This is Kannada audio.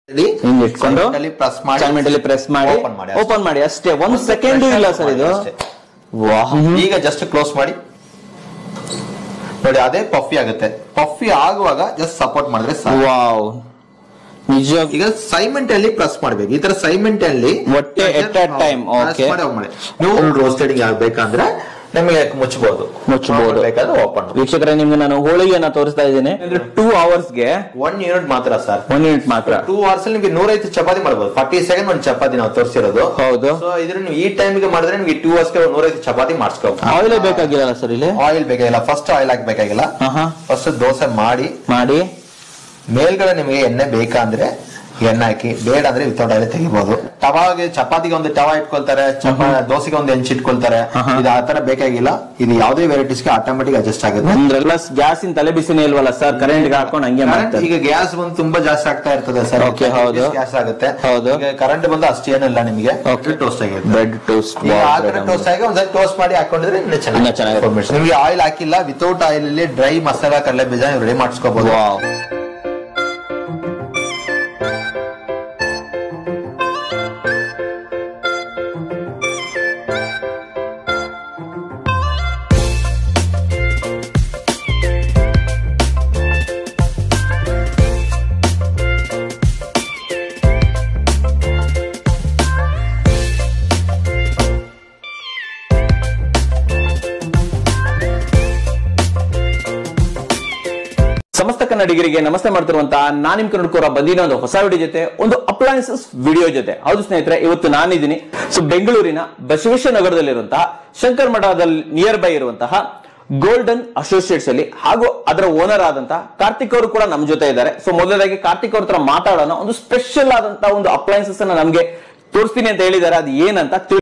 ಹಿಂಗೆ ಇಟ್ಕೊಂಡು ಪ್ರೆಸ್ ಮಾಡಿ ಓಪನ್ ಮಾಡಿ ಅಷ್ಟೇ. 1 ಸೆಕೆಂಡ್ ಇಲ್ಲ ಸರ್ ಇದು. ಈಗ ಜಸ್ಟ್ ಕ್ಲೋಸ್ ಮಾಡಿ ನೋಡಿ, ಅದೇ ಪಫಿ ಆಗುತ್ತೆ. ಪಫಿ ಆಗುವಾಗ ಜಸ್ಟ್ ಸಪೋರ್ಟ್ ಮಾಡಿದ್ರೆ ವಾವ್ ನಿಜ. ಈಗ ಸೈಮೆಂಟ್ ಅಲ್ಲಿ ಪ್ರೆಸ್ ಮಾಡ್ಬೇಕು. ಈ ತರ ಸೈಮೆಂಟ್ ಅಲ್ಲಿ ಒಟ್ಟೆ ಎಟ್ ಅ ಟೈಮ್ ನೀವು ರೋಸ್ಟೆಡ್ ಬೇಕಂದ್ರೆ ನಿಮಗೆ ಮುಚ್ಚಬಹುದು ಬೇಕಾದ್ರೆ ಓಪನ್. ವೀಕ್ಷಕರೇ, ನಿಮ್ಗೆ ನಾನು ಹೋಳಿಗೆಯನ್ನ ತೋರಿಸ್ತಾ ಇದ್ದೀನಿ. 2 hours ಗೆ 1 ಯೂನಿಟ್ ಮಾತ್ರ ಸರ್. 1 ಯೂನಿಟ್ ಮಾತ್ರ. 2 hours ಅಲ್ಲಿ ನಿಮಗೆ 105 ಚಪಾತಿ ಮಾಡಬಹುದು. 40 ಸೆಕೆಂಡ್ ಒಂದು ಚಪಾತಿ ನಾವು ತೋರಿಸಿರೋದು. ಹೌದು. ಸೊ ಇದ್ರ ನೀವು ಈ ಟೈಮ್ ಗೆ ಮಾಡಿದ್ರೆ ನಿಮಗೆ 2 hours ಗೆ 105 ಚಪಾತಿ ಮಾಡಿಸ್ಕೋಬಹುದು. ಆಯಿಲ್ ಬೇಕಾಗಿಲ್ಲ ಸರ್ ಇಲ್ಲಿ. ಆಯಿಲ್ ಬೇಕಾಗಿಲ್ಲ. ಫಸ್ಟ್ ಆಯಿಲ್ ಹಾಕಬೇಕಾಗಿಲ್ಲ. ಫಸ್ಟ್ ದೋಸೆ ಮಾಡಿ ಮೇಲ್ಗಡೆ ನಿಮಗೆ ಎಣ್ಣೆ ಬೇಕಂದ್ರೆ ಎಣ್ಣೆ ಹಾಕಿ, ಬೇಡ ಅಂದ್ರೆ ವಿತೌಟ್ ಆಯಿಲ್ ತೆಗಿಬಹುದು. ತವಾಗೆ ಚಪಾತಿಗೆ ಒಂದು ತವಾ ಇಟ್ಕೊಳ್ತಾರೆ, ದೋಸೆಗೆ ಒಂದು ಹೆಂಚು ಇಟ್ಕೊಳ್ತಾರೆ. ಇದು ಆತರ ಬೇಕಾಗಿಲ್ಲ. ಇದು ಯಾವುದೇ ವೆರೈಟೀಸ್ ಗೆ ಆಟೋಮೆಟಿಕ್ ಅಡ್ಜಸ್ಟ್ ಆಗುತ್ತೆ. ಅಂದ್ರೆಲ್ಲ ಗ್ಯಾಸಿನ ತಲೆ ಬಿಸಿನೇ ಇಲ್ವಲ್ಲ ಸರ್, ಕರೆಂಟ್ ಹಾಕೊಂಡು ಹಂಗೆ ಮಾಡ್ತಾರೆ. ಈಗ ಗ್ಯಾಸ್ ಬಂದು ತುಂಬಾ ಜಾಸ್ತಿ ಆಗ್ತಾ ಇರ್ತದೆ ಸರ್. ಗ್ಯಾಸ್ ಆಗುತ್ತೆ. ಕರೆಂಟ್ ಬಂದು ಅಷ್ಟೇನಿಲ್ಲ ನಿಮಗೆ. ಟೋಸ್ಟ್ ಆಗಿದೆ, ಬ್ರೆಡ್ ಟೋಸ್ಟ್. ಟೋಸ್ಟ್ ಆಗಿ ಒಂದ್ಸರಿ ಟೋಸ್ಟ್ ಮಾಡಿ ಹಾಕೊಂಡಿದ್ರೆ ಇನ್ನು ಚೆನ್ನಾಗಿ. ನಿಮಗೆ ಆಯಿಲ್ ಹಾಕಿಲ್ಲ, ವಿತೌಟ್ ಆಯಿಲ್ ಅಲ್ಲಿ ಡ್ರೈ ಮಸಾಲಾ ಕಡಲೆ ಬೀಜ ರೆಡಿ ಮಾಡಿಸ್ಕೋಬಹುದು. ಸಮಸ್ತ ಕನ್ನಡಿಗರಿಗೆ ನಮಸ್ತೆ ಮಾಡ್ತಿರುವಂತಹ ನಾನು ನಿಮ್ ಕನ್ನಡಕೋರ ಬಂದಿನ ಒಂದು ಹೊಸ ವಿಡಿಯೋ ಜೊತೆ, ಒಂದು ಅಪ್ಲಯನ್ಸಸ್ ವಿಡಿಯೋ ಜೊತೆ. ಹೌದು ಸ್ನೇಹಿತರೆ, ಇವತ್ತು ನಾನಿದ್ದೀನಿ ಬೆಂಗಳೂರಿನ ಬಸವೇಶ್ವರ ನಗರದಲ್ಲಿರುವಂತಹ ಶಂಕರ್ ಮಠದಲ್ಲಿ ನಿಯರ್ ಬೈ ಇರುವಂತಹ ಗೋಲ್ಡನ್ ಅಸೋಸಿಯೇಟ್ಸ್ ಅಲ್ಲಿ, ಹಾಗೂ ಅದರ ಓನರ್ ಆದಂತಹ ಕಾರ್ತಿಕ್ ಅವರು ಕೂಡ ನಮ್ಮ ಜೊತೆ ಇದ್ದಾರೆ. ಸೊ ಮೊದಲದಾಗಿ ಕಾರ್ತಿಕ್ ಅವ್ರ ಹತ್ರ ಮಾತಾಡೋಣ. ಒಂದು ಸ್ಪೆಷಲ್ ಆದಂತಹ ಒಂದು ಅಪ್ಲಯನ್ಸಸ್ ಅನ್ನ ನಮ್ಗೆ ತೋರಿಸ್ತೀನಿ ಅಂತ ಹೇಳಿದ್ದಾರೆ. ಅದು ಏನಂತ